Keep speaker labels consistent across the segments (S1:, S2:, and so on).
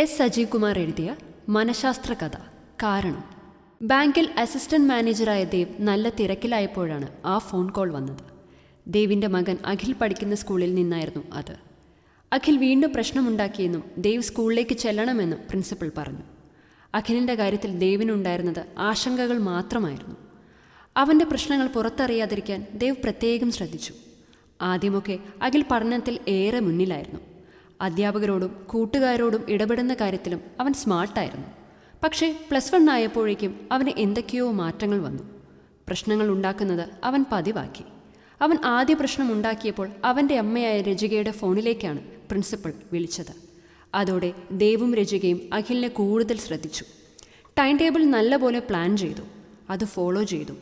S1: S Sajeev Kumar എഴുതിയ മനഃശാസ്ത്ര കഥ കാരണം. ബാങ്കിൽ അസിസ്റ്റന്റ് മാനേജറായ ദേവ് നല്ല തിരക്കിലായപ്പോഴാണ് ആ ഫോൺ കോൾ വന്നത്. ദേവിൻ്റെ മകൻ അഖിൽ പഠിക്കുന്ന സ്കൂളിൽ നിന്നായിരുന്നു അത്. അഖിൽ വീണ്ടും പ്രശ്നമുണ്ടാക്കിയെന്നും ദേവ് സ്കൂളിലേക്ക് ചെല്ലണമെന്നും പ്രിൻസിപ്പൽ പറഞ്ഞു. അഖിലിൻ്റെ കാര്യത്തിൽ ദേവിനുണ്ടായിരുന്നത് ആശങ്കകൾ മാത്രമായിരുന്നു. അവൻ്റെ പ്രശ്നങ്ങൾ പുറത്തറിയാതിരിക്കാൻ ദേവ് പ്രത്യേകം ശ്രദ്ധിച്ചു. ആദ്യമൊക്കെ അഖിൽ പഠനത്തിൽ ഏറെ മുന്നിലായിരുന്നു. അധ്യാപകരോടും കൂട്ടുകാരോടും ഇടപെടുന്ന കാര്യത്തിലും അവൻ സ്മാർട്ടായിരുന്നു. പക്ഷേ +1 ആയപ്പോഴേക്കും അവന് എന്തൊക്കെയോ മാറ്റങ്ങൾ വന്നു. പ്രശ്നങ്ങൾ ഉണ്ടാക്കുന്നത് അവൻ പതിവാക്കി. അവൻ ആദ്യ പ്രശ്നം ഉണ്ടാക്കിയപ്പോൾ അവൻ്റെ അമ്മയായ രജികയുടെ ഫോണിലേക്കാണ് പ്രിൻസിപ്പൽ വിളിച്ചത്. അതോടെ ദേവും രജികയും അഖിലിനെ കൂടുതൽ ശ്രദ്ധിച്ചു. ടൈം ടേബിൾ നല്ലപോലെ പ്ലാൻ ചെയ്തു. അത് ഫോളോ ചെയ്തു.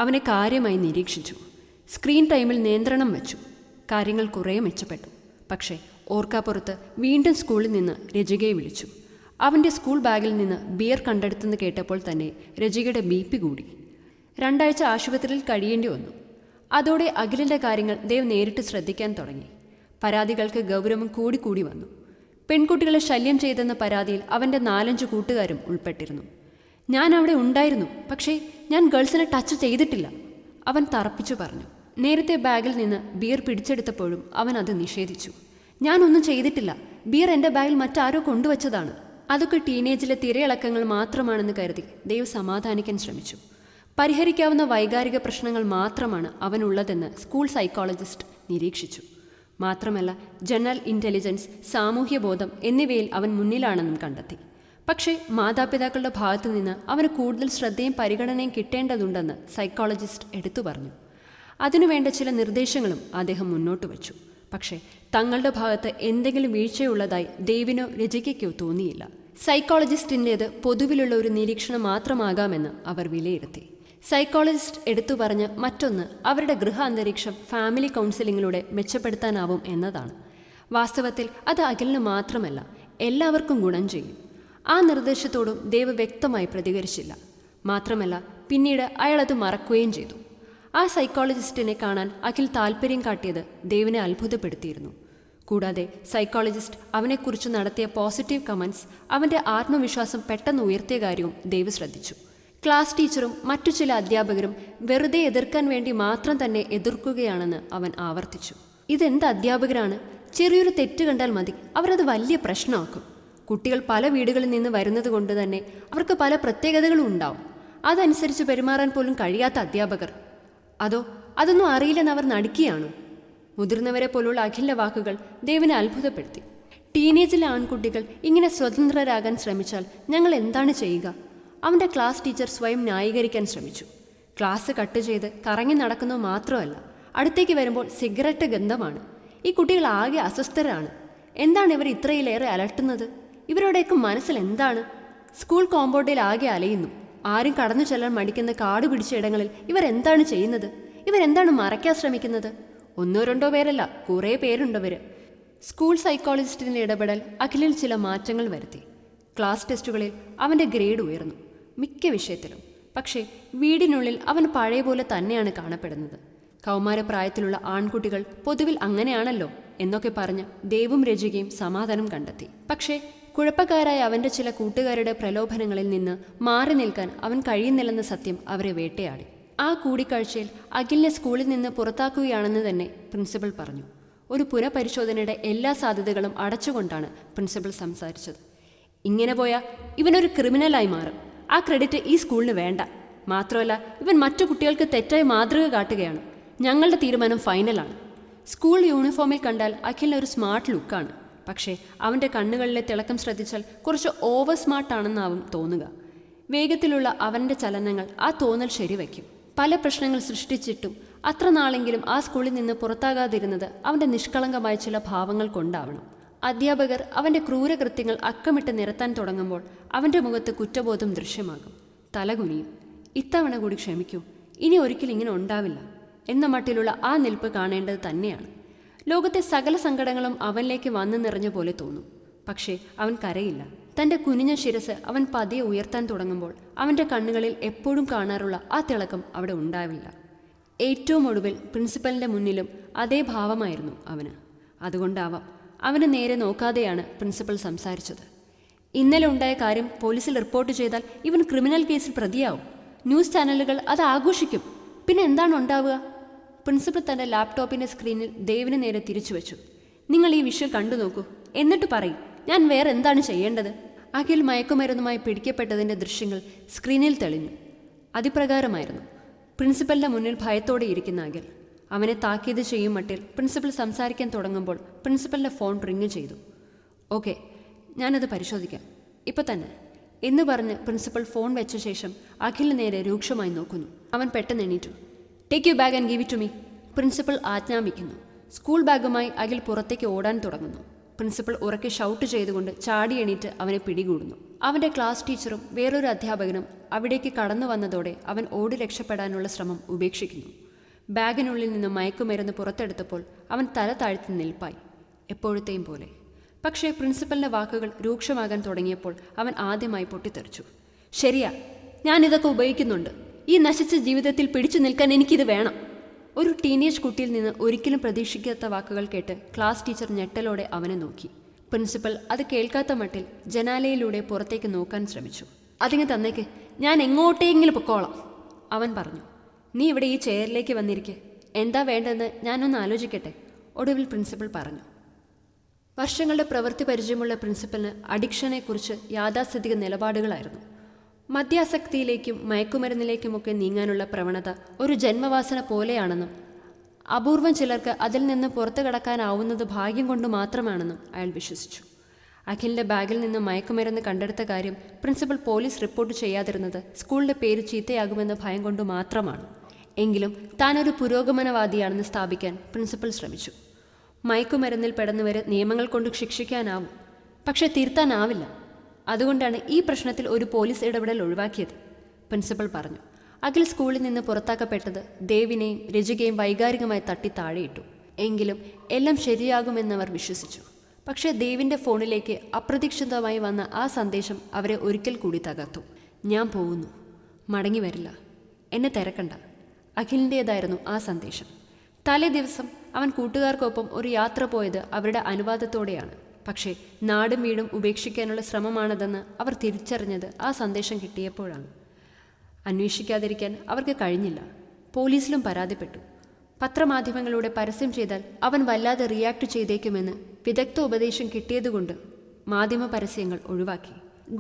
S1: അവനെ കാര്യമായി നിരീക്ഷിച്ചു. സ്ക്രീൻ ടൈമിൽ നിയന്ത്രണം വെച്ചു. കാര്യങ്ങൾ കുറേ മെച്ചപ്പെട്ടു. പക്ഷേ ഓർക്കാപ്പുറത്ത് വീണ്ടും സ്കൂളിൽ നിന്ന് രജികയെ വിളിച്ചു. അവൻ്റെ സ്കൂൾ ബാഗിൽ നിന്ന് ബിയർ കണ്ടെടുത്തെന്ന് കേട്ടപ്പോൾ തന്നെ രജികയുടെ BP കൂടി. 2 ആഴ്ച ആശുപത്രിയിൽ കഴിയേണ്ടി വന്നു. അതോടെ അഖിലിൻ്റെ കാര്യങ്ങൾ ദേവ് നേരിട്ട് ശ്രദ്ധിക്കാൻ തുടങ്ങി. പരാതികൾക്ക് ഗൗരവം കൂടി വന്നു. പെൺകുട്ടികളെ ശല്യം ചെയ്തെന്ന പരാതിയിൽ അവൻ്റെ 4-5 കൂട്ടുകാരും ഉൾപ്പെട്ടിരുന്നു. ഞാൻ അവിടെ ഉണ്ടായിരുന്നു, പക്ഷേ ഞാൻ ഗേൾസിനെ ടച്ച് ചെയ്തിട്ടില്ല, അവൻ തറപ്പിച്ചു പറഞ്ഞു. നേരത്തെ ബാഗിൽ നിന്ന് ബിയർ പിടിച്ചെടുത്തപ്പോഴും അവൻ അത് നിഷേധിച്ചു. ഞാനൊന്നും ചെയ്തിട്ടില്ല, ബിയർ എൻ്റെ ബാഗിൽ മറ്റാരോ കൊണ്ടുവച്ചതാണ്. അതൊക്കെ ടീനേജിലെ തിരയിളക്കങ്ങൾ മാത്രമാണെന്ന് കരുതി ദേവ് സമാധാനിക്കാൻ ശ്രമിച്ചു. പരിഹരിക്കാവുന്ന വൈകാരിക പ്രശ്നങ്ങൾ മാത്രമാണ് അവനുള്ളതെന്ന് സ്കൂൾ സൈക്കോളജിസ്റ്റ് നിരീക്ഷിച്ചു. മാത്രമല്ല ജനറൽ ഇൻ്റലിജൻസ്, സാമൂഹ്യബോധം എന്നിവയിൽ അവൻ മുന്നിലാണെന്നും കണ്ടെത്തി. പക്ഷേ മാതാപിതാക്കളുടെ ഭാഗത്തു നിന്ന് അവന് കൂടുതൽ ശ്രദ്ധയും പരിഗണനയും കിട്ടേണ്ടതുണ്ടെന്ന് സൈക്കോളജിസ്റ്റ് എടുത്തു പറഞ്ഞു. അതിനുവേണ്ട ചില നിർദ്ദേശങ്ങളും അദ്ദേഹം മുന്നോട്ട് വച്ചു. പക്ഷേ തങ്ങളുടെ ഭാഗത്ത് എന്തെങ്കിലും വീഴ്ചയുള്ളതായി ദേവിനോ രജികയ്ക്കോ തോന്നിയില്ല. സൈക്കോളജിസ്റ്റിൻ്റേത് പൊതുവിലുള്ള ഒരു നിരീക്ഷണം മാത്രമാകാമെന്ന് അവർ വിലയിരുത്തി. സൈക്കോളജിസ്റ്റ് എടുത്തു പറഞ്ഞ മറ്റൊന്ന് അവരുടെ ഗൃഹ അന്തരീക്ഷം ഫാമിലി കൗൺസിലിങ്ങിലൂടെ മെച്ചപ്പെടുത്താനാവും എന്നതാണ്. വാസ്തവത്തിൽ അത് അഖിലിന് മാത്രമല്ല, എല്ലാവർക്കും ഗുണം ചെയ്യും. ആ നിർദ്ദേശത്തോടും ദേവ് വ്യക്തമായി പ്രതികരിച്ചില്ല. മാത്രമല്ല പിന്നീട് അയാളത് മറക്കുകയും ചെയ്തു. ആ സൈക്കോളജിസ്റ്റിനെ കാണാൻ അഖിൽ താല്പര്യം കാട്ടിയത് ദേവിനെ അത്ഭുതപ്പെടുത്തിയിരുന്നു. കൂടാതെ സൈക്കോളജിസ്റ്റ് അവനെക്കുറിച്ച് നടത്തിയ പോസിറ്റീവ് കമൻസ് അവൻ്റെ ആത്മവിശ്വാസം പെട്ടെന്ന് ഉയർത്തിയ കാര്യവും ദേവ് ശ്രദ്ധിച്ചു. ക്ലാസ് ടീച്ചറും മറ്റു ചില അധ്യാപകരും വെറുതെ എതിർക്കാൻ വേണ്ടി മാത്രം തന്നെ എതിർക്കുകയാണെന്ന് അവൻ ആവർത്തിച്ചു. ഇതെന്ത് അധ്യാപകരാണ്, ചെറിയൊരു തെറ്റ് കണ്ടാൽ മതി അവരത് വലിയ പ്രശ്നമാക്കും. കുട്ടികൾ പല വീടുകളിൽ നിന്ന് വരുന്നത് കൊണ്ട് തന്നെ അവർക്ക് പല പ്രത്യേകതകളും ഉണ്ടാവും. അതനുസരിച്ച് പെരുമാറാൻ പോലും കഴിയാത്ത അധ്യാപകർ. അതൊന്നും അറിയില്ലെന്ന് അവർ നടിക്കുകയാണ്. മുതിർന്നവരെ പോലുള്ള അഖിലിൻ്റെ വാക്കുകൾ ദേവിനെ അത്ഭുതപ്പെടുത്തി. ടീനേജിലെ ആൺകുട്ടികൾ ഇങ്ങനെ സ്വതന്ത്രരാകാൻ ശ്രമിച്ചാൽ ഞങ്ങൾ എന്താണ് ചെയ്യുക? അവൻ്റെ ക്ലാസ് ടീച്ചർ സ്വയം ന്യായീകരിക്കാൻ ശ്രമിച്ചു. ക്ലാസ് കട്ട് ചെയ്ത് കറങ്ങി നടക്കുന്നത് മാത്രമല്ല, അടുത്തേക്ക് വരുമ്പോൾ സിഗരറ്റ് ഗന്ധമാണ്. ഈ കുട്ടികൾ ആകെ അസ്വസ്ഥരാണ്. എന്താണ് ഇവർ ഇത്രയിലേറെ അലട്ടുന്നത്? ഇവരുടെയൊക്കെ മനസ്സിൽ എന്താണ്? സ്കൂൾ കോമ്പൗണ്ടിൽ ആകെ അലയുന്നു. ആരും കടന്നു ചെല്ലാൻ മടിക്കുന്ന കാട് പിടിച്ച ഇടങ്ങളിൽ ഇവരെന്താണ് ചെയ്യുന്നത്? ഇവരെന്താണ് മറയ്ക്കാൻ ശ്രമിക്കുന്നത്? 1-2 പേരല്ല, കുറേ പേരുണ്ടവർ. സ്കൂൾ സൈക്കോളജിസ്റ്റിൻ്റെ ഇടപെടൽ അഖിലിൽ ചില മാറ്റങ്ങൾ വരുത്തി. ക്ലാസ് ടെസ്റ്റുകളിൽ അവൻ്റെ ഗ്രേഡ് ഉയർന്നു, മിക്ക വിഷയത്തിലും. പക്ഷേ വീടിനുള്ളിൽ അവൻ പഴയ പോലെ തന്നെയാണ് കാണപ്പെടുന്നത്. കൗമാരപ്രായത്തിലുള്ള ആൺകുട്ടികൾ പൊതുവിൽ അങ്ങനെയാണല്ലോ എന്നൊക്കെ പറഞ്ഞ് ദേവും രജികയും സമാധാനം കണ്ടെത്തി. പക്ഷേ കുഴപ്പക്കാരായ അവൻ്റെ ചില കൂട്ടുകാരുടെ പ്രലോഭനങ്ങളിൽ നിന്ന് മാറി നിൽക്കാൻ അവൻ കഴിയുന്നില്ലെന്ന സത്യം അവരെ വേട്ടയാടി. ആ കൂടിക്കാഴ്ചയിൽ അഖിലിനെ സ്കൂളിൽ നിന്ന് പുറത്താക്കുകയാണെന്ന് തന്നെ പ്രിൻസിപ്പൽ പറഞ്ഞു. ഒരു പുനഃപരിശോധനയുടെ എല്ലാ സാധ്യതകളും അടച്ചുകൊണ്ടാണ് പ്രിൻസിപ്പൽ സംസാരിച്ചത്. ഇങ്ങനെ പോയാൽ ഇവനൊരു ക്രിമിനലായി മാറും. ആ ക്രെഡിറ്റ് ഈ സ്കൂളിന് വേണ്ട. മാത്രമല്ല ഇവൻ മറ്റു കുട്ടികൾക്ക് തെറ്റായ മാതൃക കാട്ടുകയാണ്. ഞങ്ങളുടെ തീരുമാനം ഫൈനലാണ്. സ്കൂൾ യൂണിഫോമിൽ കണ്ടാൽ അഖിലിനൊരു സ്മാർട്ട് ലുക്കാണ്. പക്ഷേ അവൻ്റെ കണ്ണുകളിലെ തിളക്കം ശ്രദ്ധിച്ചാൽ കുറച്ച് ഓവർ സ്മാർട്ടാണെന്നാവും തോന്നുക. വേഗത്തിലുള്ള അവൻ്റെ ചലനങ്ങൾ ആ തോന്നൽ ശരിവയ്ക്കും. പല പ്രശ്നങ്ങൾ സൃഷ്ടിച്ചിട്ടും അത്ര നാളെങ്കിലും ആ സ്കൂളിൽ നിന്ന് പുറത്താകാതിരുന്നത് അവൻ്റെ നിഷ്കളങ്കമായ ചില ഭാവങ്ങൾ കൊണ്ടാവണം. അധ്യാപകർ അവൻ്റെ ക്രൂരകൃത്യങ്ങൾ അക്കമിട്ട് നിരത്താൻ തുടങ്ങുമ്പോൾ അവൻ്റെ മുഖത്ത് കുറ്റബോധം ദൃശ്യമാകും. തലകുനിയും. ഇത്തവണ കൂടി ക്ഷമിക്കൂ, ഇനി ഒരിക്കലും ഇങ്ങനെ ഉണ്ടാവില്ല എന്ന മട്ടിലുള്ള ആ നിൽപ്പ് കാണേണ്ടത് തന്നെയാണ്. ലോകത്തെ സകല സങ്കടങ്ങളും അവനിലേക്ക് വന്നു നിറഞ്ഞ പോലെ തോന്നും. പക്ഷേ അവൻ കരയില്ല. തൻ്റെ കുനിഞ്ഞ ശിരസ് അവൻ പതിയെ ഉയർത്താൻ തുടങ്ങുമ്പോൾ അവൻ്റെ കണ്ണുകളിൽ എപ്പോഴും കാണാറുള്ള ആ തിളക്കം അവിടെ ഉണ്ടാവില്ല. ഏറ്റവും ഒടുവിൽ പ്രിൻസിപ്പലിൻ്റെ മുന്നിലും അതേ ഭാവമായിരുന്നു അവന്. അതുകൊണ്ടാവാം അവന് നേരെ നോക്കാതെയാണ് പ്രിൻസിപ്പൽ സംസാരിച്ചത്. ഇന്നലെ ഉണ്ടായ കാര്യം പോലീസിൽ റിപ്പോർട്ട് ചെയ്താൽ ഇവൻ ക്രിമിനൽ കേസിൽ പ്രതിയാവും. ന്യൂസ് ചാനലുകൾ അത് ആഘോഷിക്കും. പിന്നെ എന്താണ് ഉണ്ടാവുക? പ്രിൻസിപ്പൽ തൻ്റെ ലാപ്ടോപ്പിൻ്റെ സ്ക്രീനിൽ ദേവിന് നേരെ തിരിച്ചു വെച്ചു. നിങ്ങൾ ഈ വിഷ്വൽ കണ്ടു നോക്കൂ, എന്നിട്ട് പറയും ഞാൻ വേറെ എന്താണ് ചെയ്യേണ്ടത്. അഖിൽ മയക്കുമരുന്നുമായി പിടിക്കപ്പെട്ടതിൻ്റെ ദൃശ്യങ്ങൾ സ്ക്രീനിൽ തെളിഞ്ഞു. അതിപ്രകാരമായിരുന്നു. പ്രിൻസിപ്പലിൻ്റെ മുന്നിൽ ഭയത്തോടെ ഇരിക്കുന്ന അഖിൽ. അവനെ താക്കീത് ചെയ്യും മട്ടിൽ പ്രിൻസിപ്പൽ സംസാരിക്കാൻ തുടങ്ങുമ്പോൾ പ്രിൻസിപ്പലിൻ്റെ ഫോൺ റിങ് ചെയ്തു. ഓക്കെ, ഞാനത് പരിശോധിക്കാം, ഇപ്പോൾ തന്നെ എന്ന് പറഞ്ഞ് പ്രിൻസിപ്പൽ ഫോൺ വെച്ച ശേഷം അഖിലിന് നേരെ രൂക്ഷമായി നോക്കുന്നു. അവൻ പെട്ടെന്ന് എണീറ്റു. Take you bag and give it to me, principal ആജ്ഞാപിക്കുന്നു. സ്കൂൾ ബാഗുമായി അഖിൽ പുറത്തേക്ക് ഓടാൻ തുടങ്ങുന്നു. പ്രിൻസിപ്പൽ ഉറക്കെ ഷൗട്ട് ചെയ്തുകൊണ്ട് ചാടി എണീറ്റ് അവനെ പിടികൂടുന്നു. അവൻ്റെ ക്ലാസ് ടീച്ചറും വേറൊരു അധ്യാപകനും അവിടേക്ക് കടന്നു വന്നതോടെ അവൻ ഓടി രക്ഷപ്പെടാനുള്ള ശ്രമം ഉപേക്ഷിക്കുന്നു. ബാഗിനുള്ളിൽ നിന്ന് മയക്കുമരുന്ന് പുറത്തെടുത്തപ്പോൾ അവൻ തല താഴ്ത്തി നിൽപ്പായി, എപ്പോഴത്തെയും പോലെ. പക്ഷേ പ്രിൻസിപ്പലിൻ്റെ വാക്കുകൾ രൂക്ഷമാകാൻ തുടങ്ങിയപ്പോൾ അവൻ ആദ്യമായി പൊട്ടിത്തെറിച്ചു. ശരിയാ, ഞാനിതൊക്കെ ഉപയോഗിക്കുന്നുണ്ട്. ഈ നശിച്ച ജീവിതത്തിൽ പിടിച്ചു നിൽക്കാൻ എനിക്കിത് വേണം. ഒരു ടീനേജ് കുട്ടിയിൽ നിന്ന് ഒരിക്കലും പ്രതീക്ഷിക്കാത്ത വാക്കുകൾ കേട്ട് ക്ലാസ് ടീച്ചർ ഞെട്ടലോടെ അവനെ നോക്കി. പ്രിൻസിപ്പൽ അത് കേൾക്കാത്ത മട്ടിൽ ജനാലയിലൂടെ പുറത്തേക്ക് നോക്കാൻ ശ്രമിച്ചു. അതിങ്ങ് തന്നേക്ക്, ഞാൻ എങ്ങോട്ടെങ്കിലും പൊക്കോളാം, അവൻ പറഞ്ഞു. നീ ഇവിടെ ഈ ചെയറിലേക്ക് വന്നിരിക്കെ, എന്താ വേണ്ടതെന്ന് ഞാനൊന്ന് ആലോചിക്കട്ടെ, ഒടുവിൽ പ്രിൻസിപ്പൽ പറഞ്ഞു. വർഷങ്ങളുടെ പ്രവൃത്തി പരിചയമുള്ള പ്രിൻസിപ്പലിന് അഡിക്ഷനെക്കുറിച്ച് യാഥാസ്ഥിതിക നിലപാടുകളായിരുന്നു. മദ്യാസക്തിയിലേക്കും മയക്കുമരുന്നിലേക്കുമൊക്കെ നീങ്ങാനുള്ള പ്രവണത ഒരു ജന്മവാസന പോലെയാണെന്നും അപൂർവം ചിലർക്ക് അതിൽ നിന്ന് പുറത്തു കടക്കാനാവുന്നത് ഭാഗ്യം കൊണ്ട് മാത്രമാണെന്നും അയാൾ വിശ്വസിച്ചു. അഖിലിൻ്റെ ബാഗിൽ നിന്ന് മയക്കുമരുന്ന് കണ്ടെടുത്ത കാര്യം പ്രിൻസിപ്പൽ പോലീസ് റിപ്പോർട്ട് ചെയ്യാതിരുന്നത് സ്കൂളിൻ്റെ പേര് ചീത്തയാകുമെന്ന ഭയം കൊണ്ട് മാത്രമാണ്. എങ്കിലും താനൊരു പുരോഗമനവാദിയാണെന്ന് സ്ഥാപിക്കാൻ പ്രിൻസിപ്പൽ ശ്രമിച്ചു. മയക്കുമരുന്നിൽ പെടുന്നവരെ നിയമങ്ങൾ കൊണ്ട് ശിക്ഷിക്കാനാവും, പക്ഷെ തിരുത്താനാവില്ല. അതുകൊണ്ടാണ് ഈ പ്രശ്നത്തിൽ ഒരു പോലീസ് ഇടപെടൽ ഒഴിവാക്കിയത്, പ്രിൻസിപ്പൽ പറഞ്ഞു. അഖിൽ സ്കൂളിൽ നിന്ന് പുറത്താക്കപ്പെട്ടത് ദേവിനെയും രജികയും വൈകാരികമായി തട്ടി താഴെയിട്ടു. എങ്കിലും എല്ലാം ശരിയാകുമെന്നവർ വിശ്വസിച്ചു. പക്ഷേ ദേവിൻ്റെ ഫോണിലേക്ക് അപ്രതീക്ഷിതമായി വന്ന ആ സന്ദേശം അവരെ ഒരിക്കൽ കൂടി തകർത്തു. ഞാൻ പോകുന്നു, മടങ്ങി വരില്ല, എന്നെ തിരക്കണ്ട. അഖിലിൻ്റേതായിരുന്നു ആ സന്ദേശം. തലേ ദിവസം അവൻ കൂട്ടുകാർക്കൊപ്പം ഒരു യാത്ര പോയത് അവരുടെ അനുവാദത്തോടെയാണ്. പക്ഷേ നാടും വീടും ഉപേക്ഷിക്കാനുള്ള ശ്രമമാണതെന്ന് അവർ തിരിച്ചറിഞ്ഞത് ആ സന്ദേശം കിട്ടിയപ്പോഴാണ്. അന്വേഷിക്കാതിരിക്കാൻ അവർക്ക് കഴിഞ്ഞില്ല. പോലീസിലും പരാതിപ്പെട്ടു. പത്രമാധ്യമങ്ങളിലൂടെ പരസ്യം ചെയ്താൽ അവൻ വല്ലാതെ റിയാക്ട് ചെയ്തേക്കുമെന്ന് വിദഗ്ധ ഉപദേശം കിട്ടിയതുകൊണ്ട് മാധ്യമ പരസ്യങ്ങൾ ഒഴിവാക്കി.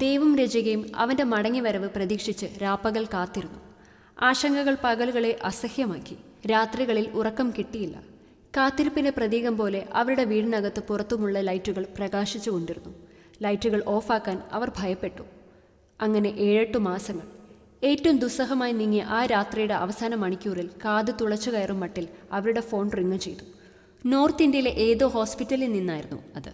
S1: ദേവും രചികയും അവൻ്റെ മടങ്ങിവരവ് പ്രതീക്ഷിച്ച് രാപ്പകൽ കാത്തിരുന്നു. ആശങ്കകൾ പകലുകളെ അസഹ്യമാക്കി. രാത്രികളിൽ ഉറക്കം കിട്ടിയില്ല. കാത്തിരിപ്പിൻ്റെ പ്രതീകം പോലെ അവരുടെ വീടിനകത്ത് പുറത്തുമുള്ള ലൈറ്റുകൾ പ്രകാശിച്ചു കൊണ്ടിരുന്നു. ലൈറ്റുകൾ ഓഫാക്കാൻ അവർ ഭയപ്പെട്ടു. അങ്ങനെ 7-8 മാസങ്ങൾ. ഏറ്റവും ദുസ്സഹമായി നീങ്ങിയ ആ രാത്രിയുടെ അവസാന മണിക്കൂറിൽ കാത് തുളച്ചു കയറും മട്ടിൽ അവരുടെ ഫോൺ റിങ് ചെയ്തു. നോർത്ത് ഇന്ത്യയിലെ ഏതോ ഹോസ്പിറ്റലിൽ നിന്നായിരുന്നു അത്.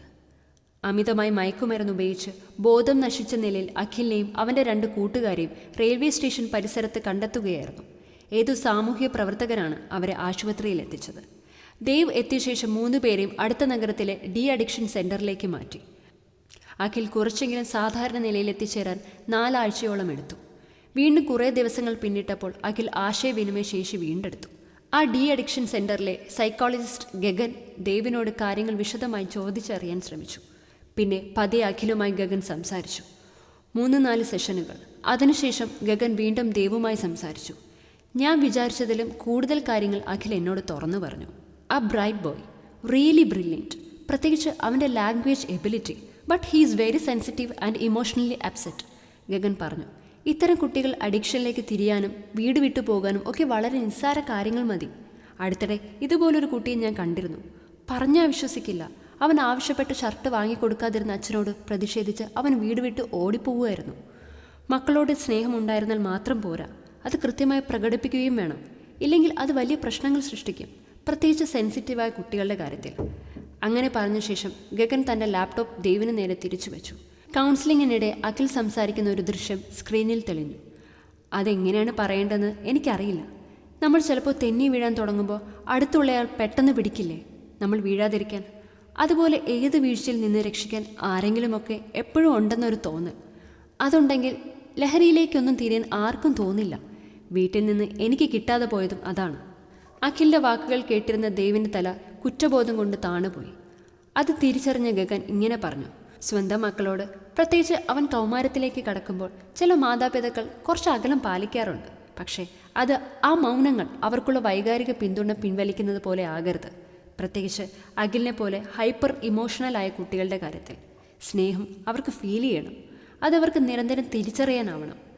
S1: അമിതമായി മയക്കുമരുന്ന് ഉപയോഗിച്ച് ബോധം നശിച്ച നിലയിൽ അഖിലിനെയും അവൻ്റെ 2 കൂട്ടുകാരെയും റെയിൽവേ സ്റ്റേഷൻ പരിസരത്ത് കണ്ടെത്തുകയായിരുന്നു. ഏതു സാമൂഹ്യ പ്രവർത്തകരാണ് അവരെ ആശുപത്രിയിൽ എത്തിച്ചത്. ദേവ് എത്തിയ ശേഷം 3 പേരെയും അടുത്ത നഗരത്തിലെ ഡി അഡിക്ഷൻ സെൻ്ററിലേക്ക് മാറ്റി. അഖിൽ കുറച്ചെങ്കിലും സാധാരണ നിലയിൽ എത്തിച്ചേരാൻ 4 ആഴ്ചയോളം എടുത്തു. വീണ്ടും കുറേ ദിവസങ്ങൾ പിന്നിട്ടപ്പോൾ അഖിൽ ആശയവിനിമയ ശേഷി വീണ്ടെടുത്തു. ആ ഡി അഡിക്ഷൻ സെൻ്ററിലെ സൈക്കോളജിസ്റ്റ് ഗഗൻ ദേവിനോട് കാര്യങ്ങൾ വിശദമായി ചോദിച്ചറിയാൻ ശ്രമിച്ചു. പിന്നെ പതിയെ അഖിലുമായി ഗഗൻ സംസാരിച്ചു. 3-4 സെഷനുകൾ. അതിനുശേഷം ഗഗൻ വീണ്ടും ദേവുമായി സംസാരിച്ചു. ഞാൻ വിചാരിച്ചതിലും കൂടുതൽ കാര്യങ്ങൾ അഖിൽ എന്നോട് തുറന്നു പറഞ്ഞു. ആ ബ്രൈറ്റ് ബോയ്, റിയലി ബ്രില്യൻറ്റ്, പ്രത്യേകിച്ച് അവൻ്റെ language ability. But he is very sensitive and emotionally upset, Gagan പറഞ്ഞു. ഇത്തരം കുട്ടികൾ അഡിക്ഷനിലേക്ക് തിരിയാനും വീട് വിട്ടു പോകാനും ഒക്കെ വളരെ നിസ്സാര കാര്യങ്ങൾ മതി. അടുത്തിടെ ഇതുപോലൊരു കുട്ടിയെ ഞാൻ കണ്ടിരുന്നു. പറഞ്ഞാൽ വിശ്വസിക്കില്ല. അവൻ ആവശ്യപ്പെട്ട് ഷർട്ട് വാങ്ങിക്കൊടുക്കാതിരുന്ന അച്ഛനോട് പ്രതിഷേധിച്ച് അവൻ വീട് വിട്ട് ഓടിപ്പോവുമായിരുന്നു. മക്കളോട് സ്നേഹമുണ്ടായിരുന്നാൽ മാത്രം പോരാ, അത് കൃത്യമായി പ്രകടിപ്പിക്കുകയും വേണം. ഇല്ലെങ്കിൽ അത് വലിയ പ്രശ്നങ്ങൾ സൃഷ്ടിക്കും, പ്രത്യേകിച്ച് സെൻസിറ്റീവായ കുട്ടികളുടെ കാര്യത്തിൽ. അങ്ങനെ പറഞ്ഞ ശേഷം ഗഗൻ തൻ്റെ ലാപ്ടോപ്പ് ദേവിന് നേരെ തിരിച്ചു വെച്ചു. കൗൺസിലിങ്ങിനിടെ അഖിൽ സംസാരിക്കുന്ന ഒരു ദൃശ്യം സ്ക്രീനിൽ തെളിഞ്ഞു. അതെങ്ങനെയാണ് പറയേണ്ടതെന്ന് എനിക്കറിയില്ല. നമ്മൾ ചിലപ്പോൾ തെന്നി വീഴാൻ തുടങ്ങുമ്പോൾ അടുത്തുള്ളയാൾ പെട്ടെന്ന് പിടിക്കില്ലേ നമ്മൾ വീഴാതിരിക്കാൻ? അതുപോലെ ഏത് വീഴ്ചയിൽ നിന്ന് രക്ഷിക്കാൻ ആരെങ്കിലുമൊക്കെ എപ്പോഴും ഉണ്ടെന്നൊരു തോന്നൽ. അതുണ്ടെങ്കിൽ ലഹരിയിലേക്കൊന്നും തിരിയാൻ ആർക്കും തോന്നില്ല. വീട്ടിൽ നിന്ന് എനിക്ക് കിട്ടാതെ പോയതും അതാണ്. അഖിലിൻ്റെ വാക്കുകൾ കേട്ടിരുന്ന ദേവിൻ്റെ തല കുറ്റബോധം കൊണ്ട് താണുപോയി. അത് തിരിച്ചറിഞ്ഞ ഗഗൻ ഇങ്ങനെ പറഞ്ഞു. സ്വന്തം മക്കളോട്, പ്രത്യേകിച്ച് അവൻ കൗമാരത്തിലേക്ക് കടക്കുമ്പോൾ ചില മാതാപിതാക്കൾ കുറച്ച് അകലം പാലിക്കാറുണ്ട്. പക്ഷേ അത് ആ മൗനങ്ങൾ അവർക്കുള്ള വൈകാരിക പിന്തുണ പിൻവലിക്കുന്നത് പോലെ ആകരുത്. പ്രത്യേകിച്ച് അഖിലിനെ പോലെ ഹൈപ്പർ ഇമോഷണലായ കുട്ടികളുടെ കാര്യത്തിൽ സ്നേഹം അവർക്ക് ഫീൽ ചെയ്യണം. അതവർക്ക് നിരന്തരം തിരിച്ചറിയാനാവണം.